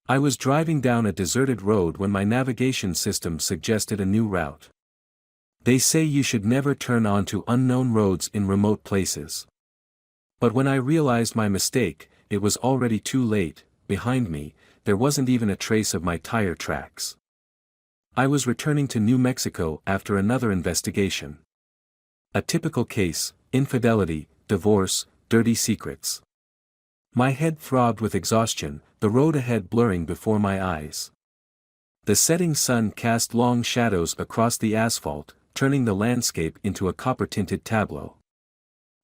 I was driving down a deserted road when my navigation system suggested a new route. They say you should never turn onto unknown roads in remote places. But when I realized my mistake, it was already too late. Behind me, there wasn't even a trace of my tire tracks. I was returning to New Mexico after another investigation. A typical case: infidelity, divorce, dirty secrets. My head throbbed with exhaustion, the road ahead blurring before my eyes. The setting sun cast long shadows across the asphalt, turning the landscape into a copper-tinted tableau.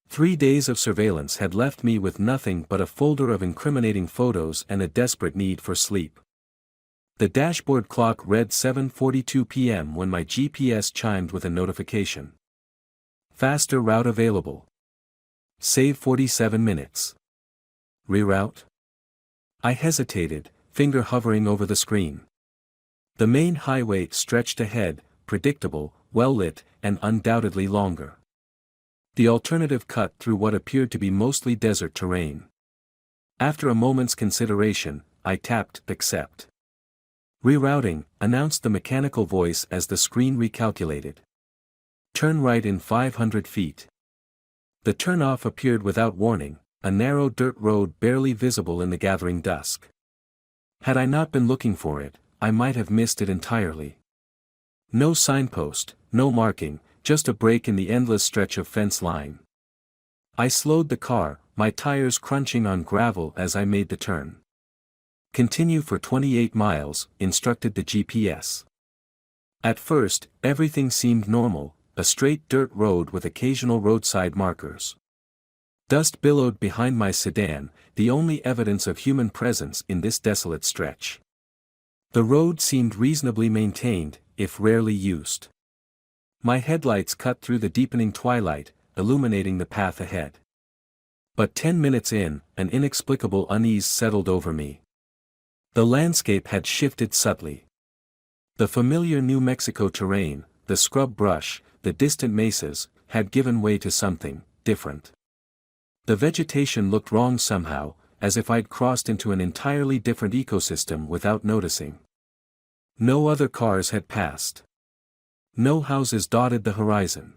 3 days of surveillance had left me with nothing but a folder of incriminating photos and a desperate need for sleep. The dashboard clock read 7:42 p.m. when my GPS chimed with a notification. Faster route available. Save 47 minutes. Reroute? I hesitated, finger hovering over the screen. The main highway stretched ahead, predictable, well-lit, and undoubtedly longer. The alternative cut through what appeared to be mostly desert terrain. After a moment's consideration, I tapped accept. Rerouting, announced the mechanical voice as the screen recalculated. Turn right in 500 feet. The turnoff appeared without warning, a narrow dirt road barely visible in the gathering dusk. Had I not been looking for it, I might have missed it entirely. No signpost, no marking, just a break in the endless stretch of fence line. I slowed the car, my tires crunching on gravel as I made the turn. Continue for 28 miles, instructed the GPS. At first, everything seemed normal, a straight dirt road with occasional roadside markers. Dust billowed behind my sedan, the only evidence of human presence in this desolate stretch. The road seemed reasonably maintained, if rarely used. My headlights cut through the deepening twilight, illuminating the path ahead. But 10 minutes in, an inexplicable unease settled over me. The landscape had shifted subtly. The familiar New Mexico terrain, the scrub brush, the distant mesas, had given way to something different. The vegetation looked wrong somehow, as if I'd crossed into an entirely different ecosystem without noticing. No other cars had passed. No houses dotted the horizon.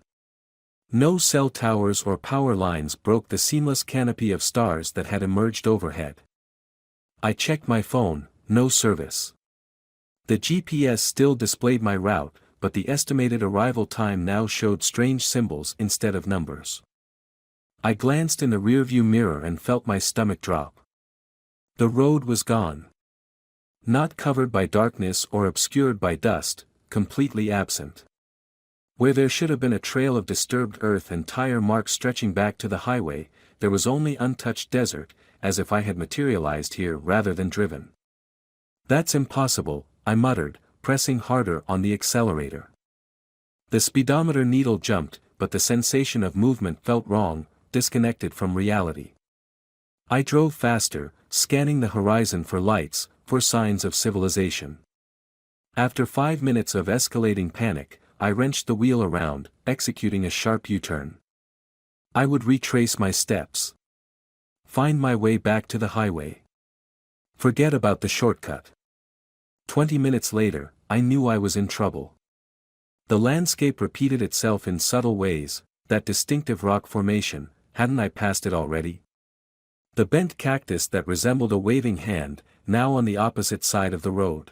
No cell towers or power lines broke the seamless canopy of stars that had emerged overhead. I checked my phone, no service. The GPS still displayed my route, but the estimated arrival time now showed strange symbols instead of numbers. I glanced in the rearview mirror and felt my stomach drop. The road was gone. Not covered by darkness or obscured by dust, completely absent. Where there should have been a trail of disturbed earth and tire marks stretching back to the highway, there was only untouched desert, as if I had materialized here rather than driven. That's impossible, I muttered, pressing harder on the accelerator. The speedometer needle jumped, but the sensation of movement felt wrong, disconnected from reality. I drove faster, scanning the horizon for lights, for signs of civilization. After 5 minutes of escalating panic, I wrenched the wheel around, executing a sharp U-turn. I would retrace my steps. Find my way back to the highway. Forget about the shortcut. 20 minutes later, I knew I was in trouble. The landscape repeated itself in subtle ways, that distinctive rock formation, hadn't I passed it already? The bent cactus that resembled a waving hand, now on the opposite side of the road.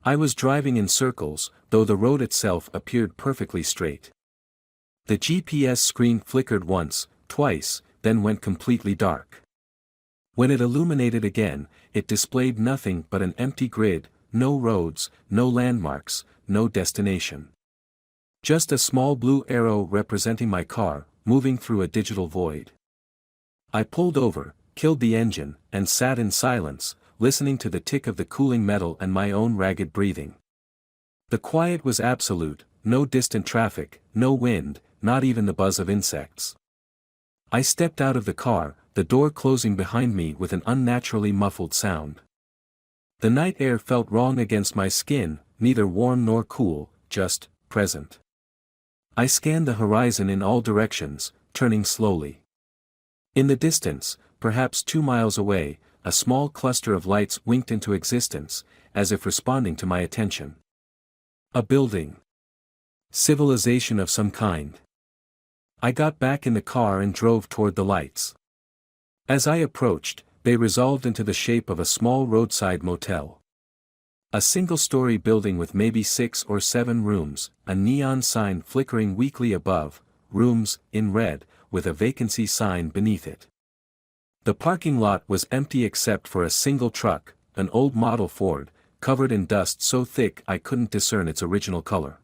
I was driving in circles, though the road itself appeared perfectly straight. The GPS screen flickered once, twice, then went completely dark. When it illuminated again, it displayed nothing but an empty grid, no roads, no landmarks, no destination. Just a small blue arrow representing my car, moving through a digital void. I pulled over, killed the engine, and sat in silence, listening to the tick of the cooling metal and my own ragged breathing. The quiet was absolute, no distant traffic, no wind, not even the buzz of insects. I stepped out of the car, the door closing behind me with an unnaturally muffled sound. The night air felt wrong against my skin, neither warm nor cool, just present. I scanned the horizon in all directions, turning slowly. In the distance, perhaps 2 miles away, a small cluster of lights winked into existence, as if responding to my attention. A building. Civilization of some kind. I got back in the car and drove toward the lights. As I approached, they resolved into the shape of a small roadside motel. A single-story building with maybe 6 or 7 rooms, a neon sign flickering weakly above, rooms, in red, with a vacancy sign beneath it. The parking lot was empty except for a single truck, an old model Ford, covered in dust so thick I couldn't discern its original color.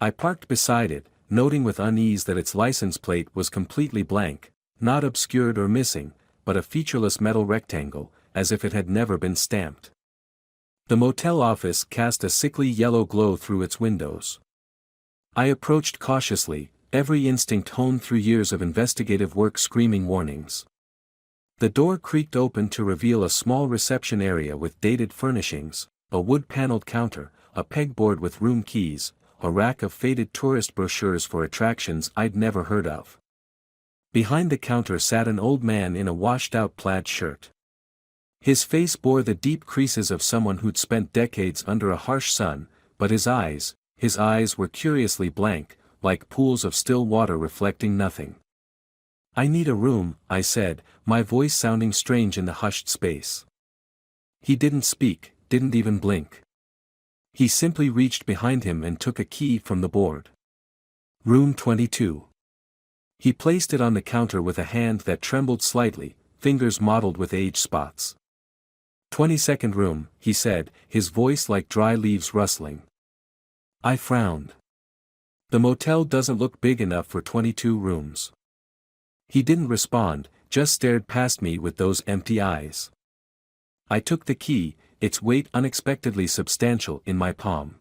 I parked beside it, noting with unease that its license plate was completely blank, not obscured or missing, but a featureless metal rectangle, as if it had never been stamped. The motel office cast a sickly yellow glow through its windows. I approached cautiously, every instinct honed through years of investigative work screaming warnings. The door creaked open to reveal a small reception area with dated furnishings, a wood-paneled counter, a pegboard with room keys, a rack of faded tourist brochures for attractions I'd never heard of. Behind the counter sat an old man in a washed-out plaid shirt. His face bore the deep creases of someone who'd spent decades under a harsh sun, but his eyes were curiously blank, like pools of still water reflecting nothing. "I need a room," I said, my voice sounding strange in the hushed space. He didn't speak, didn't even blink. He simply reached behind him and took a key from the board. "Room 22. He placed it on the counter with a hand that trembled slightly, fingers mottled with age spots. "22nd room," he said, his voice like dry leaves rustling. I frowned. The motel doesn't look big enough for 22 rooms. He didn't respond, just stared past me with those empty eyes. I took the key, its weight unexpectedly substantial in my palm.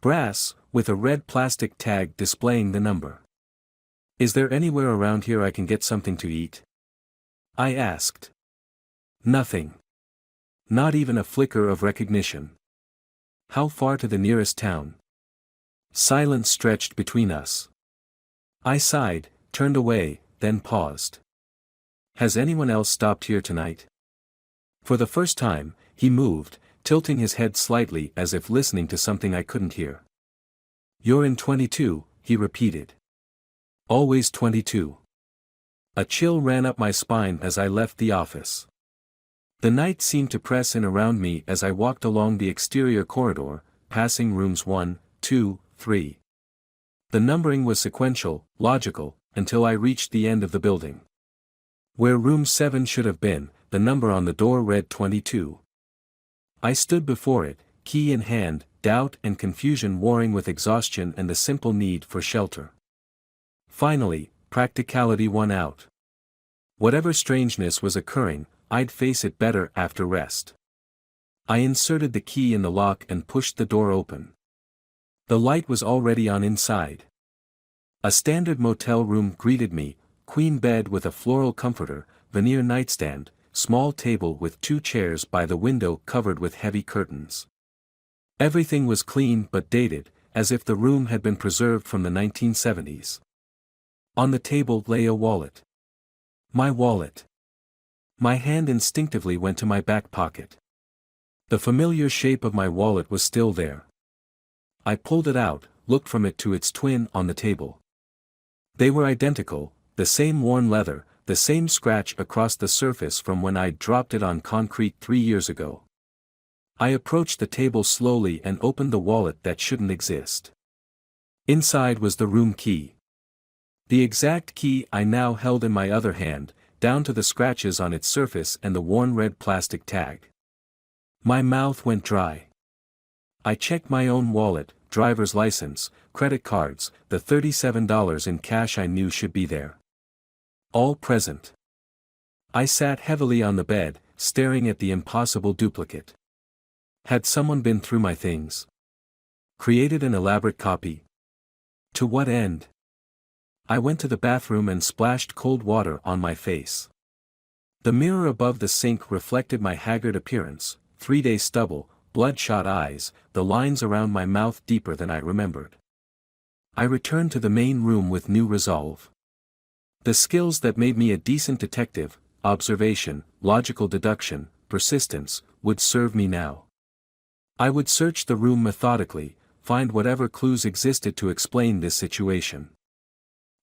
Brass, with a red plastic tag displaying the number. "Is there anywhere around here I can get something to eat?" I asked. Nothing. Not even a flicker of recognition. "How far to the nearest town?" Silence stretched between us. I sighed, turned away, then paused. "Has anyone else stopped here tonight?" For the first time, he moved, tilting his head slightly as if listening to something I couldn't hear. "You're in 22, he repeated. "Always 22. A chill ran up my spine as I left the office. The night seemed to press in around me as I walked along the exterior corridor, passing rooms 1, 2, 3. The numbering was sequential, logical, until I reached the end of the building. Where room 7 should have been, the number on the door read 22. I stood before it, key in hand, doubt and confusion warring with exhaustion and the simple need for shelter. Finally, practicality won out. Whatever strangeness was occurring, I'd face it better after rest. I inserted the key in the lock and pushed the door open. The light was already on inside. A standard motel room greeted me, queen bed with a floral comforter, veneer nightstand, small table with 2 chairs by the window covered with heavy curtains. Everything was clean but dated, as if the room had been preserved from the 1970s. On the table lay a wallet. My wallet. My hand instinctively went to my back pocket. The familiar shape of my wallet was still there. I pulled it out, looked from it to its twin on the table. They were identical, the same worn leather, the same scratch across the surface from when I'd dropped it on concrete 3 years ago. I approached the table slowly and opened the wallet that shouldn't exist. Inside was the room key. The exact key I now held in my other hand, down to the scratches on its surface and the worn red plastic tag. My mouth went dry. I checked my own wallet, driver's license, credit cards, the $37 in cash I knew should be there. All present. I sat heavily on the bed, staring at the impossible duplicate. Had someone been through my things? Created an elaborate copy? To what end? I went to the bathroom and splashed cold water on my face. The mirror above the sink reflected my haggard appearance, 3-day stubble, bloodshot eyes, the lines around my mouth deeper than I remembered. I returned to the main room with new resolve. The skills that made me a decent detective, observation, logical deduction, persistence, would serve me now. I would search the room methodically, find whatever clues existed to explain this situation.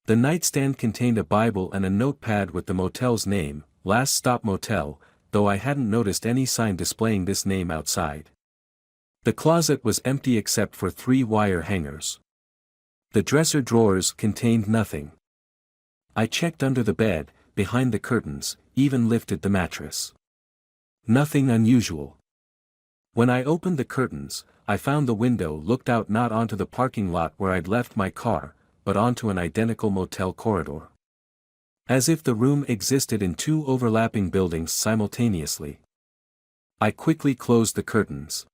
The nightstand contained a Bible and a notepad with the motel's name, Last Stop Motel, though I hadn't noticed any sign displaying this name outside. The closet was empty except for 3 wire hangers. The dresser drawers contained nothing. I checked under the bed, behind the curtains, even lifted the mattress. Nothing unusual. When I opened the curtains, I found the window looked out not onto the parking lot where I'd left my car, but onto an identical motel corridor. As if the room existed in 2 overlapping buildings simultaneously. I quickly closed the curtains.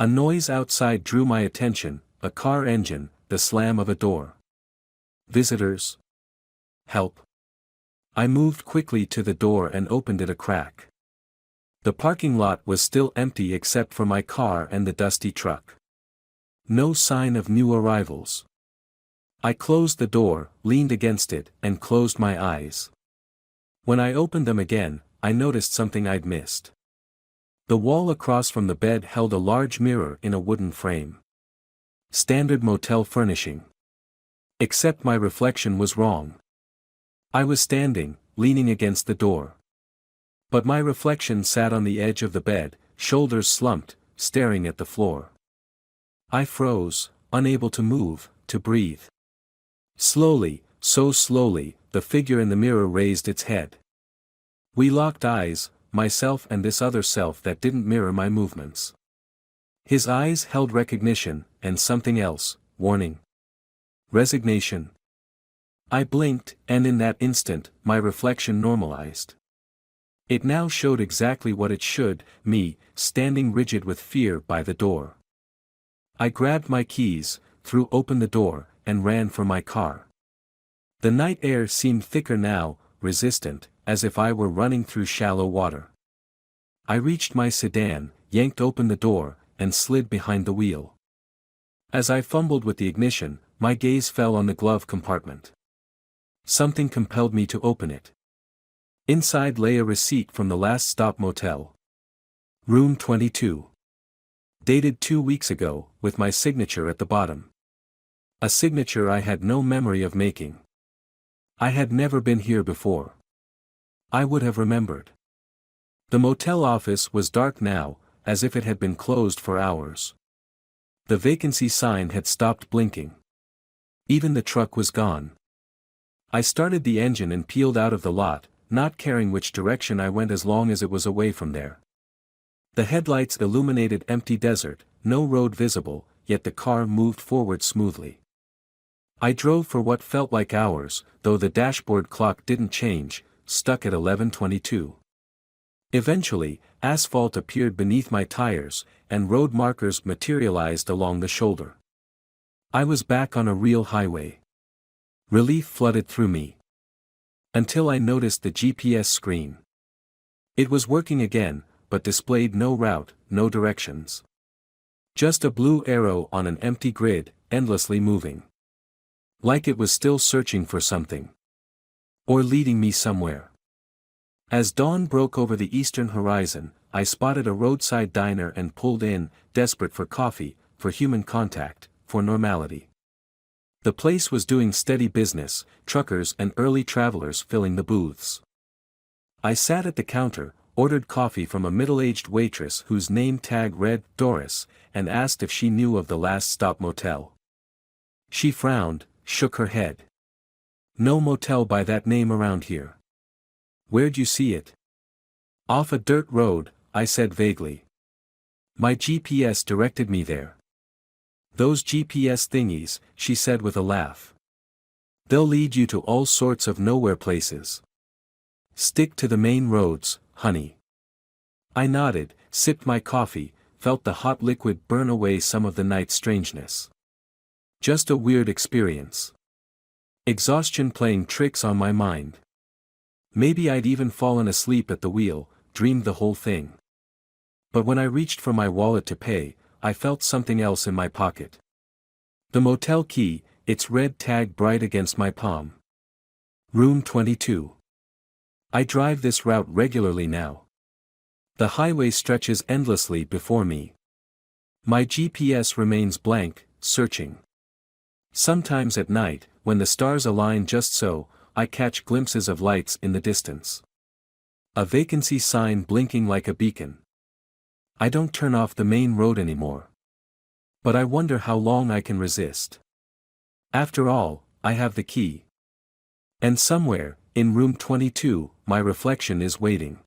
A noise outside drew my attention, a car engine, the slam of a door. Visitors? Help. I moved quickly to the door and opened it a crack. The parking lot was still empty except for my car and the dusty truck. No sign of new arrivals. I closed the door, leaned against it, and closed my eyes. When I opened them again, I noticed something I'd missed. The wall across from the bed held a large mirror in a wooden frame. Standard motel furnishing. Except my reflection was wrong. I was standing, leaning against the door. But my reflection sat on the edge of the bed, shoulders slumped, staring at the floor. I froze, unable to move, to breathe. Slowly, so slowly, the figure in the mirror raised its head. We locked eyes, myself and this other self that didn't mirror my movements. His eyes held recognition, and something else, warning. Resignation. I blinked, and in that instant, my reflection normalized. It now showed exactly what it should, me, standing rigid with fear by the door. I grabbed my keys, threw open the door, and ran for my car. The night air seemed thicker now, resistant, as if I were running through shallow water. I reached my sedan, yanked open the door, and slid behind the wheel. As I fumbled with the ignition, my gaze fell on the glove compartment. Something compelled me to open it. Inside lay a receipt from the Last Stop Motel. Room 22. Dated 2 weeks ago, with my signature at the bottom. A signature I had no memory of making. I had never been here before. I would have remembered. The motel office was dark now, as if it had been closed for hours. The vacancy sign had stopped blinking. Even the truck was gone. I started the engine and peeled out of the lot, not caring which direction I went as long as it was away from there. The headlights illuminated empty desert, no road visible, yet the car moved forward smoothly. I drove for what felt like hours, though the dashboard clock didn't change, stuck at 11:22. Eventually, asphalt appeared beneath my tires, and road markers materialized along the shoulder. I was back on a real highway. Relief flooded through me. Until I noticed the GPS screen. It was working again, but displayed no route, no directions. Just a blue arrow on an empty grid, endlessly moving. Like it was still searching for something. Or leading me somewhere. As dawn broke over the eastern horizon, I spotted a roadside diner and pulled in, desperate for coffee, for human contact, for normality. The place was doing steady business, truckers and early travelers filling the booths. I sat at the counter, ordered coffee from a middle-aged waitress whose name tag read Doris, and asked if she knew of the Last Stop Motel. She frowned, shook her head. No motel by that name around here. Where'd you see it? Off a dirt road, I said vaguely. My GPS directed me there. Those GPS thingies, she said with a laugh. They'll lead you to all sorts of nowhere places. Stick to the main roads, honey. I nodded, sipped my coffee, felt the hot liquid burn away some of the night's strangeness. Just a weird experience. Exhaustion playing tricks on my mind. Maybe I'd even fallen asleep at the wheel, dreamed the whole thing. But when I reached for my wallet to pay, I felt something else in my pocket. The motel key, its red tag bright against my palm. Room 22. I drive this route regularly now. The highway stretches endlessly before me. My GPS remains blank, searching. Sometimes at night, when the stars align just so, I catch glimpses of lights in the distance. A vacancy sign blinking like a beacon. I don't turn off the main road anymore. But I wonder how long I can resist. After all, I have the key. And somewhere, in room 22, my reflection is waiting.